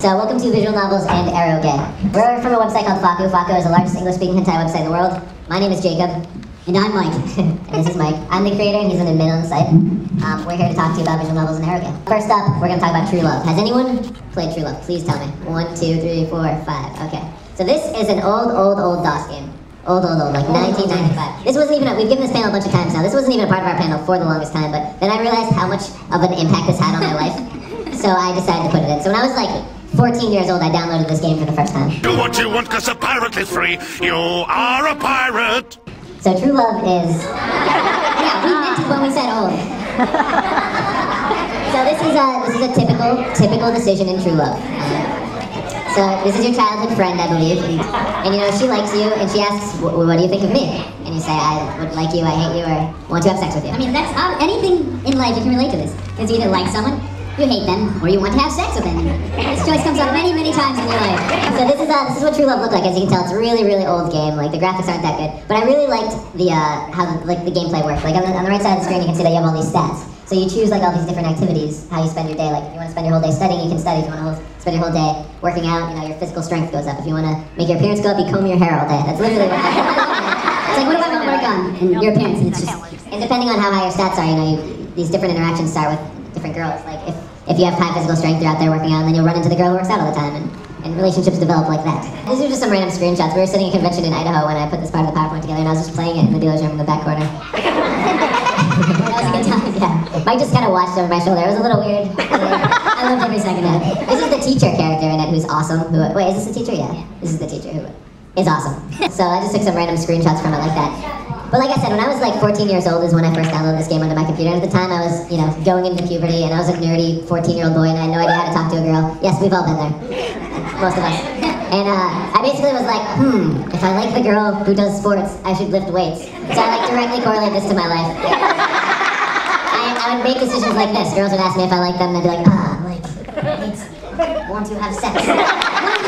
So welcome to Visual Novels and Eroge. We're from a website called Faku. Faku is the largest English-speaking hentai website in the world. My name is Jacob. And I'm Mike. And this is Mike. I'm the creator and he's an admin on the site. We're here to talk to you about visual novels and Eroge. First up, we're going to talk about True Love. Has anyone played True Love? Please tell me. 1, 2, 3, 4, 5. Okay. So this is an old DOS game. Old, like 1995. This wasn't even, we've given this panel a bunch of times now. This wasn't even a part of our panel for the longest time, but then I realized how much of an impact this had on my life. So I decided to put it in. So when I was like 14 years old, I downloaded this game for the first time. Do what you want, cause a pirate is free. You are a pirate. So True Love is... Yeah, we meant it when we said old. So this is a typical decision in True Love. So this is your childhood friend, I believe, and you know, she likes you, and she asks, what do you think of me? And you say, I would like you, I hate you, or want to have sex with you. I mean, that's anything in life you can relate to this. Because you either like someone, you hate them, or you want to have sex with them. This choice comes up many times in your life. So this is what True Love looked like. As you can tell, it's a really old game. Like the graphics aren't that good, but I really liked the how the gameplay worked. Like on the right side of the screen, you can see that you have all these stats. So you choose like all these different activities, how you spend your day. Like if you want to spend your whole day studying, you can study. If you want to spend your whole day working out, you know, your physical strength goes up. If you want to make your appearance go up, you comb your hair all day. That's literally what it's like, what do I want to work on? And your appearance, and it's just... And depending on how high your stats are, you know, these different interactions start with different girls. Like if you have high physical strength, you're out there working out, and then you'll run into the girl who works out all the time, and relationships develop like that. These are just some random screenshots. We were sitting at a convention in Idaho when I put this part of the PowerPoint together, and I was just playing it in the dealer's room in the back corner. That was a good time, yeah. Mike just kind of watched over my shoulder. It was a little weird. I loved every second of it. This is the teacher character in it who's awesome. Wait, is this the teacher? Yeah. This is the teacher who is awesome. So I just took some random screenshots from it like that. But like I said, when I was like 14 years old is when I first downloaded this game onto my computer. And at the time I was, you know, going into puberty, and I was a nerdy 14-year-old boy and I had no idea how to talk to a girl. Yes, we've all been there. Most of us. And I basically was like, if I like the girl who does sports, I should lift weights. So I like directly correlate this to my life. I would make decisions like this. Girls would ask me if I like them, and I'd be like, want to have sex. This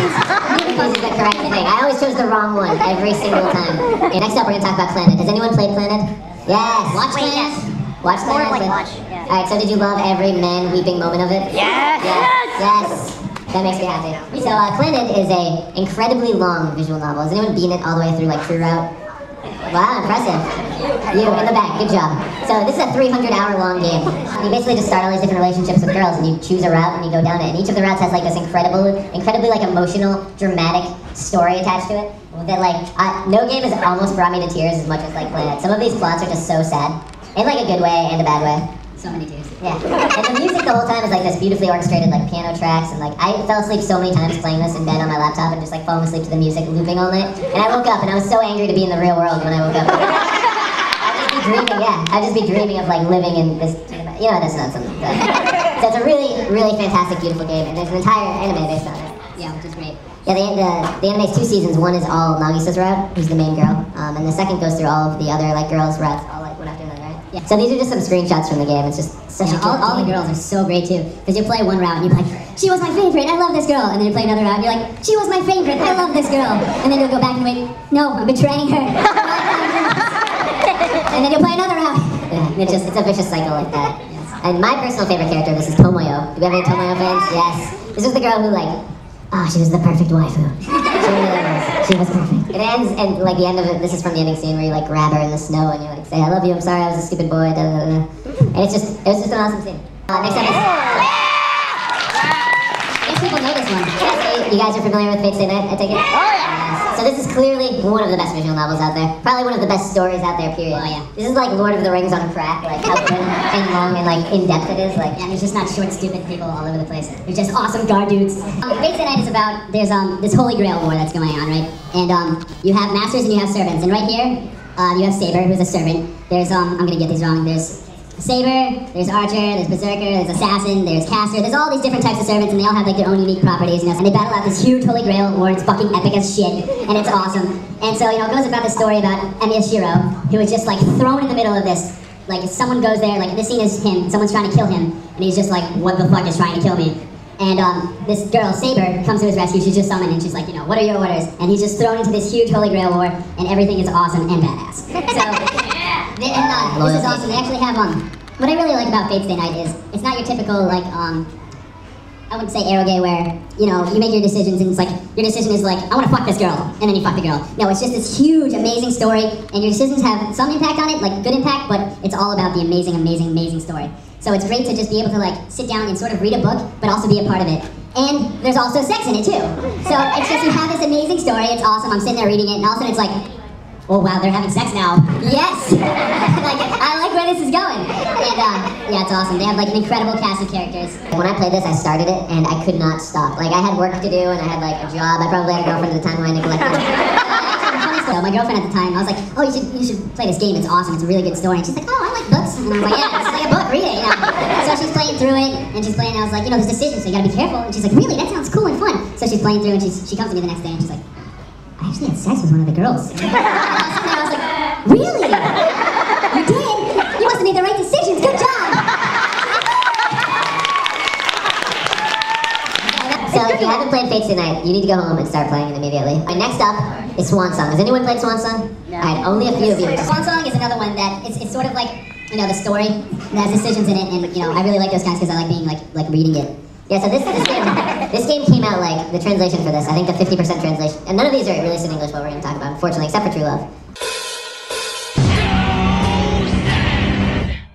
is the correct thing. I always chose the wrong one every single time. Okay, next up we're going to talk about Planet. Has anyone played Planet? Yes. Watch Planet? Watch Planet? Like watch. Yeah. Alright, so did you love every man-weeping moment of it? Yes. Yes. That makes me happy. So Planet is a incredibly long visual novel. Has anyone beaten it all the way through like True Route? Wow, impressive. You in the back, good job. So this is a 300-hour-long game. You basically just start all these different relationships with girls, and you choose a route and you go down it. And each of the routes has like this incredibly like emotional, dramatic story attached to it. That like no game has almost brought me to tears as much as like Planet. Some of these plots are just so sad, in like a good way and a bad way. So many tears. Yeah. And the music the whole time is like this beautifully orchestrated like piano tracks, and like I fell asleep so many times playing this in bed on my laptop and just like falling asleep to the music looping all night. And I woke up and I was so angry to be in the real world when I woke up. I'd just be dreaming of like living in this, you know, that's not something. So it's a really fantastic, beautiful game, and there's an entire anime based on it. Yeah, which is great. Yeah, the anime's 2 seasons. One is all Nagisa's route, who's the main girl, and the second goes through all of the other like girls' routes, all like one after another, right? Yeah. So these are just some screenshots from the game. It's just such a all the girls are so great too, because you play one route and you're like, she was my favorite, I love this girl, and then you play another route and you're like, she was my favorite, I love this girl, and then you'll go back and wait, no, I'm betraying her. And then you'll play another route. Yeah, it's a vicious cycle like that. Yes. And my personal favorite character of this is Tomoyo. Do we have any Tomoyo fans? Yes. This is the girl who like, she was the perfect waifu. She really was. She was perfect. It ends, and like the end of it, this is from the ending scene where you like grab her in the snow and you like say, I love you, I'm sorry, I was a stupid boy, da, da, da. And it was just an awesome scene. Next up is... Yes, people know this one. You guys are familiar with Fate Stay Night, I take it? Oh yeah! So this is clearly one of the best visual novels out there. Probably one of the best stories out there, period. Oh yeah. This is like Lord of the Rings on crack, like how good and long and like in-depth it is. Like, yeah, there's just not short, stupid people all over the place. There's just awesome guard dudes. Fate Stay Night is about, there's this Holy Grail war that's going on, right? And you have masters and you have servants. And right here, you have Saber, who's a servant. There's, I'm gonna get these wrong, there's Saber, there's Archer, there's Berserker, there's Assassin, there's Caster, there's all these different types of servants, and they all have like their own unique properties, you know, and they battle out this huge Holy Grail war. It's fucking epic as shit, and it's awesome. And so, you know, it goes about the story about Emiyashiro, who is just like thrown in the middle of this. Like, if someone goes there, like this scene is him, someone's trying to kill him, and he's just like, what the fuck is trying to kill me? And this girl, Saber, comes to his rescue. She's just summoned, and she's like, you know, what are your orders? And he's just thrown into this huge Holy Grail war, and everything is awesome and badass. So, this is awesome. They actually have, what I really like about Fate Stay Night is, it's not your typical, like, I wouldn't say eroge where, you know, you make your decisions and it's like, your decision is like, I want to fuck this girl, and then you fuck the girl. No, it's just this huge, amazing story, and your decisions have some impact on it, like good impact, but it's all about the amazing, amazing, amazing story. So it's great to just be able to like sit down and sort of read a book, but also be a part of it. And there's also sex in it too. So it's just, you have this amazing story, it's awesome, I'm sitting there reading it, and all of a sudden it's like, oh wow, they're having sex now. Yes! Like, I like where this is going. And yeah, it's awesome. They have like an incredible cast of characters. When I played this, I started it and I could not stop. Like I had work to do and I had like a job. I probably had a girlfriend at the time who I neglected. My girlfriend at the time, I was like, oh, you should play this game, it's awesome, it's a really good story. And she's like, oh, I like books. And I was like, yeah, it's like a book, read it, you know. So she's playing through it, and she's playing, and I was like, you know, there's decisions, so you gotta be careful. And she's like, really? That sounds cool and fun. So she's playing through, and she comes to me the next day, and she's like, I actually had sex with one of the girls. And I was like, really? You did? You must have made the right decisions, good job! So if you haven't played Fates Tonight, you need to go home and start playing it immediately. Right, next up is Swan Song. Has anyone played Swan Song? No. Alright, only a few of you. Swan Song is another one that, it's sort of like, you know, the story, and has decisions in it, and you know, I really like those guys because I like being like reading it. Yeah, so this game came out like, the translation for this, I think the 50% translation, and none of these are released in English, what we're going to talk about, unfortunately, except for True Love.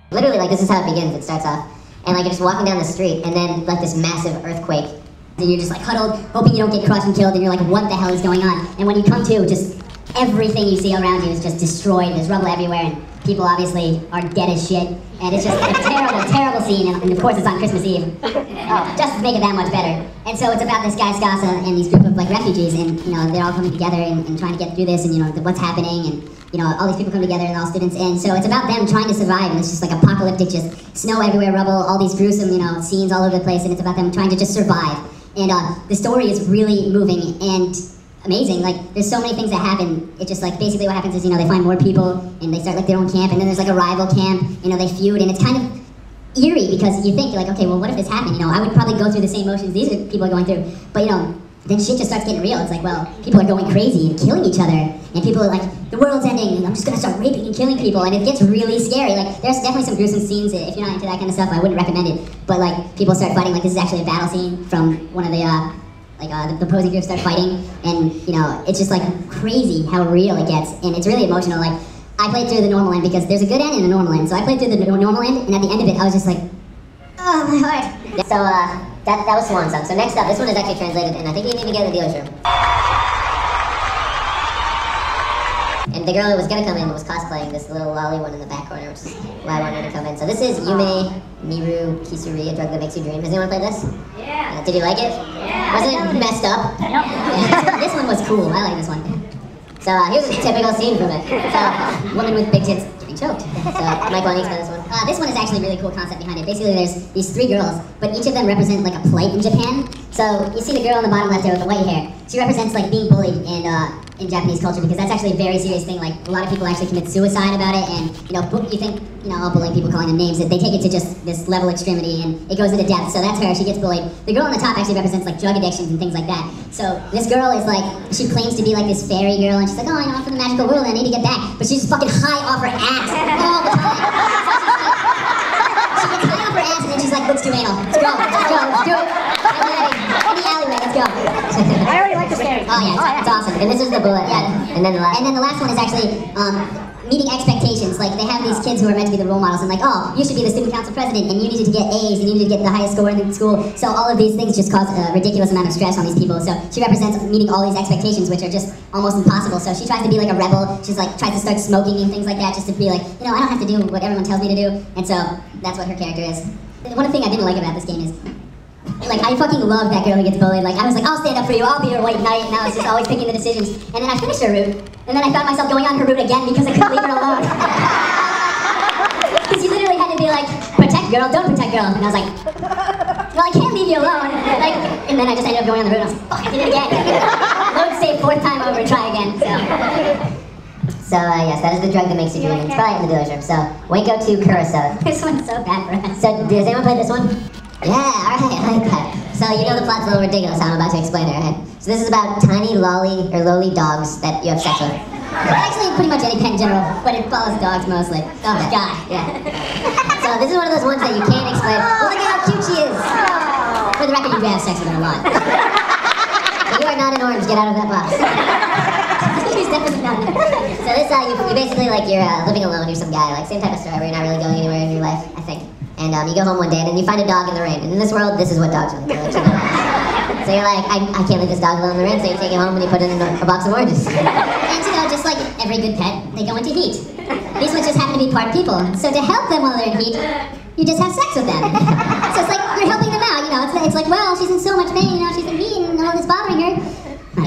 Literally, like, this is how it begins, it starts off, and like, you're just walking down the street, and then like this massive earthquake, and you're just like huddled, hoping you don't get crushed and killed, and you're like, what the hell is going on? And when you come to, just everything you see around you is just destroyed, there's rubble everywhere, and people obviously are dead as shit, and it's just a terrible, terrible scene, and of course it's on Christmas Eve. Just to make it that much better. And so it's about this guy Skasa and these group of like refugees, and you know, they're all coming together and trying to get through this, and you know, what's happening, and you know, all these people come together, and all students, and so it's about them trying to survive, and it's just like apocalyptic, just snow everywhere, rubble, all these gruesome, you know, scenes all over the place, and it's about them trying to just survive. And the story is really moving and amazing. Like, there's so many things that happen. It just like, basically what happens is, you know, they find more people, and they start like their own camp, and then there's like a rival camp, you know, they feud, and it's kind of eerie, because you think, like, okay, well, what if this happened? You know, I would probably go through the same motions these people are going through, but you know, then shit just starts getting real. It's like, well, people are going crazy and killing each other, and people are like, the world's ending, and I'm just gonna start raping and killing people, and it gets really scary. Like, there's definitely some gruesome scenes. If you're not into that kind of stuff, I wouldn't recommend it. But like, people start fighting. Like, this is actually a battle scene from one of the the opposing groups start fighting, and you know, it's just like crazy how real it gets, and it's really emotional. Like, I played through the normal end because there's a good end and a normal end. So I played through the normal end, and at the end of it, I was just like, oh my heart. So that was Swan Song. So next up, this one is actually translated, and I think you need to get in the dealer's room. And the girl who was gonna come in was cosplaying this little lolly one in the back corner, which is why I wanted her to come in. So this is Yume Miru Kisuri, a drug that makes you dream. Has anyone played this? Yeah. Did you like it? Yeah. Wasn't it messed up? Nope. Yeah. This one was cool. I like this one. So here's a typical scene from it. So, Woman with big tits getting choked. So Mike, why don't you explain this one? This one is actually a really cool concept behind it. Basically, there's these 3 girls, but each of them represent like a plight in Japan. So you see the girl on the bottom left there with the white hair. She represents like being bullied in Japanese culture, because that's actually a very serious thing. Like, a lot of people actually commit suicide about it, and you know, you think, you know, bullying people, calling them names, that they take it to just this level of extremity, and it goes into depth. So that's her. She gets bullied. The girl on the top actually represents like drug addictions and things like that. So this girl is like, she claims to be like this fairy girl, and she's like, oh, you know, I'm from the magical world, and I need to get back. But she's just fucking high off her ass all the time. She gets high off her ass, and then she's like, let's do anal. Let's go, let's do it. In the alleyway, let's go. I already like this game. Oh yeah, it's awesome. And this is the bullet. Yeah. And then the last. And then the last one is actually meeting expectations. Like, they have these kids who are meant to be the role models, and like, oh, you should be the student council president, and you needed to get A's, and you needed to get the highest score in school. So all of these things just cause a ridiculous amount of stress on these people. So she represents meeting all these expectations, which are just almost impossible. So she tries to be like a rebel. She's like, tries to start smoking and things like that, just to be like, you know, I don't have to do what everyone tells me to do. And so that's what her character is. One thing I didn't like about this game is, like, I fucking love that girl who gets bullied. Like, I was like, I'll stand up for you, I'll be your white knight, and I was just always picking the decisions. And then I finished her route, and then I found myself going on her route again because I couldn't leave her alone. Because you literally had to be like, protect girl, don't protect girl. And I was like, well, I can't leave you alone. Like, and then I just ended up going on the route, and I was like, fuck, I did it again. Load save 4th time over, try again. So yes, that is the drug that makes you dream. It's probably in the dealer's room. So Wanko to Kuroso. This one's so bad for us. So does anyone play this one? Yeah, alright, I like that. So you know the plot's a little ridiculous, I'm about to explain it, right? So this is about tiny lolly dogs that you have sex with. Actually, pretty much any pet in general, but it follows dogs mostly. Oh my god. Yeah. So this is one of those ones that you can't explain. Look at how cute she is! For the record, you do have sex with her a lot. You are not an orange. Get out of that box. She's definitely not. So this, you basically like you're living alone. You're some guy, like same type of story where you're not really going anywhere in your life, I think. And you go home one day and then you find a dog in the rain. And in this world, this is what dogs are. So you're like, I can't leave this dog alone in the rain. So you take it home and you put it in a box of oranges. And you know, just like every good pet, they go into heat. These ones just happen to be part people. So to help them while they're in heat, you just have sex with them. So it's like you're helping them out. You know, it's like, well, she's in so much pain. You know, she's in heat and all this bothering her.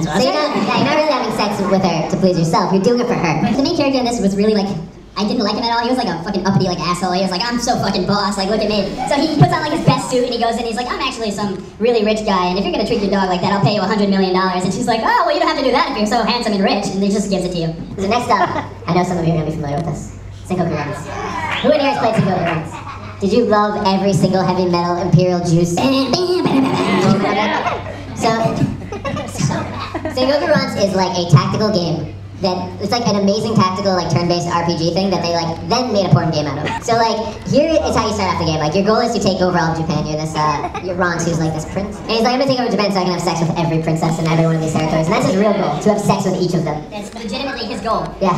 So you're not really having sex with her to please yourself. You're doing it for her. The main character in this was really like, I didn't like him at all. He was like a fucking uppity like asshole. He was like, I'm so fucking boss, like look at me. So he puts on like his best suit and he goes in, he's like, I'm actually some really rich guy and if you're gonna treat your dog like that, I'll pay you $100 million. And she's like, oh, well you don't have to do that if you're so handsome and rich. And he just gives it to you. So next up, I know some of you are gonna be familiar with this. Sengoku runs. Who in here has played Sengoku runs? Did you love every single heavy metal Imperial Juice? So Sengoku runs is like a tactical game that it's like an amazing tactical like turn-based RPG thing that they like then made a porn game out of. So like here is how you start off the game. Like your goal is to take over all of Japan. You're this you're Ron, who's like this prince, and he's like, I'm gonna take over Japan so I can have sex with every princess in every one of these territories. And that's his real goal, to have sex with each of them. That's legitimately his goal. Yeah.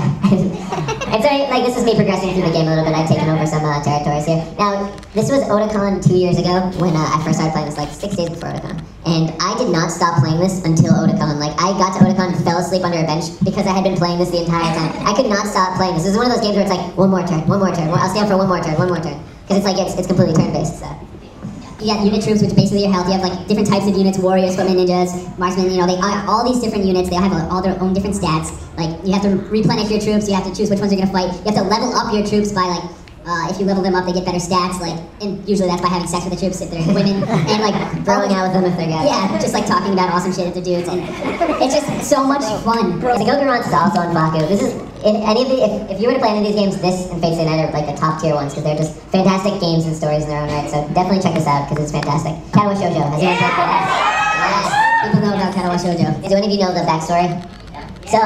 And so like this is me progressing through the game a little bit. I've taken over some territories here. Now this was Otakon 2 years ago when I first started playing this, like 6 days before Otakon. And I did not stop playing this until Otakon. Like I got to Otakon and fell asleep under a bench because I had been playing this the entire time. I could not stop playing this. This is one of those games where it's like, one more turn. I'll stay up for one more turn. Because it's like, it's completely turn-based, so. You got unit troops, which are basically your health. You have like different types of units, warriors, footmen, ninjas, marksmen, you know, they all these different units, they have all their own different stats. Like, you have to replenish your troops, you have to choose which ones you're gonna fight. You have to level up your troops by like, if you level them up, they get better stats, like, and usually that's by having sex with the troops if they're women, and like, throwing out with them if they're guys. Yeah, just like talking about awesome shit if they're dudes, and it's just so much fun. Sengoku runs is also on Baku. This is, if you were to play any of these games, this and Fate Stay Night are like the top tier ones, because they're just fantastic games and stories in their own right, so definitely check this out, because it's fantastic. Katawa Shoujo, has anyone played that? Yes. People know about Katawa Shoujo. Do any of you know the backstory? So,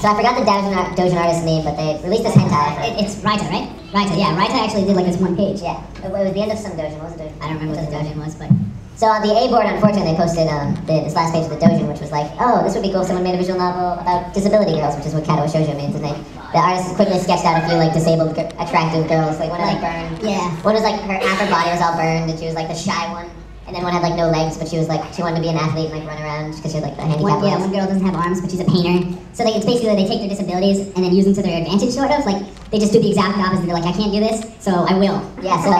so I forgot the Dojin artist's name, but they released this hentai. It's Raita, right? Raita, yeah. Raita actually did like this one page. Yeah. It was the end of some Dojin. What was the Dojin? I don't remember what the Dojin was, but... So on the A board, unfortunately, they posted this last page of the Dojin, which was like, oh, this would be cool if someone made a visual novel about disability girls, which is what Katawa Shoujo means. And the artist quickly sketched out a few like disabled, attractive girls. Like one had like burned. Yeah. One was like half her body was all burned, and she was like the shy one. And then one had like no legs, but she was like, she wanted to be an athlete and like run around because she had like the handicap. Yeah, one girl doesn't have arms, but she's a painter. So it's basically they take their disabilities and then use them to their advantage, sort of. Like they just do the exact opposite. They're like, I can't do this, so I will. Yeah. So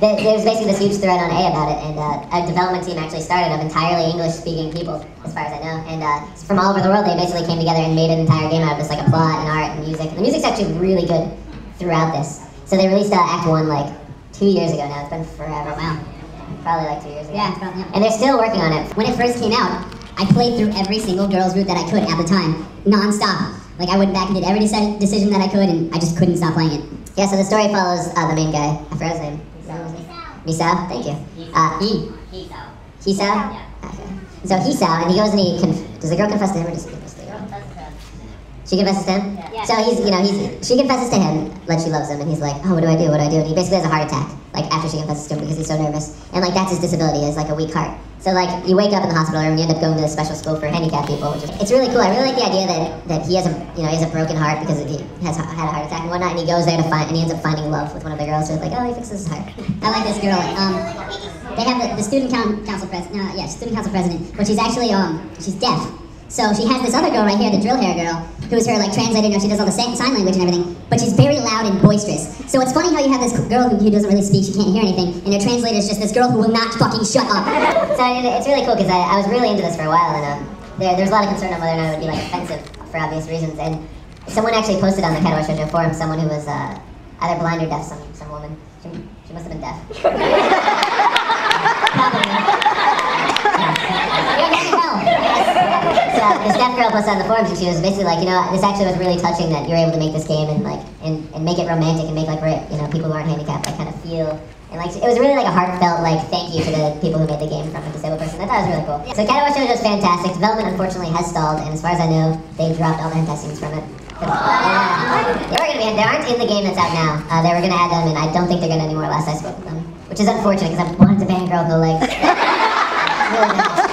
there's basically this huge thread on A about it, and a development team actually started of entirely English-speaking people, as far as I know. And from all over the world, they basically came together and made an entire game out of this, like a plot and art and music. And the music's actually really good throughout this. So they released Act 1 like 2 years ago now. It's been forever. Wow. Probably like 2 years ago. Yeah, it's probably, yeah. And they're still working on it. When it first came out, I played through every single girl's route that I could at the time, non-stop. Like I went back and did every decision that I could, and I just couldn't stop playing it. Yeah, so the story follows the main guy. I forgot his name. Misao? Thank you. Hisao? Yeah. Okay. So Hisao, and he goes and does the girl confess to him or just confess to him? She confesses to him? Yeah. So she confesses to him, like she loves him, and he's like, oh, what do I do? And he basically has a heart attack, like after she confesses to him because he's so nervous. And like that's his disability, is like a weak heart. So like you wake up in the hospital room and you end up going to the special school for handicapped people, it's really cool. I really like the idea that he has a broken heart because he had a heart attack and whatnot, and he goes there and he ends up finding love with one of the girls. So it's like, oh, he fixes his heart. I like this girl. They have the student council president. Student council president, but she's actually she's deaf. So she has this other girl right here, the drill hair girl, who's her like translator. She does all the sign language and everything, but she's very loud and boisterous. So it's funny how you have this girl who doesn't really speak, she can't hear anything, and her translator is just this girl who will not fucking shut up. So it's really cool because I was really into this for a while, and there's a lot of concern on whether or not it would be like offensive for obvious reasons. And someone actually posted on the Katawa Shoujo forum, someone who was either blind or deaf, some woman. She must have been deaf. So this deaf girl posted on the forums, and she was basically like, this actually was really touching that you're able to make this game and like and make it romantic and make like people who aren't handicapped like kind of feel, and like it was really like a heartfelt like thank you to the people who made the game from a disabled person. I thought it was really cool. So Katawa Shoujo is fantastic. Development unfortunately has stalled, and as far as I know, they dropped all the hentai scenes from it. They aren't in the game that's out now. They were gonna add them, and I don't think they're gonna anymore last I spoke with them, which is unfortunate because I wanted to ban a girl with no legs. really bad.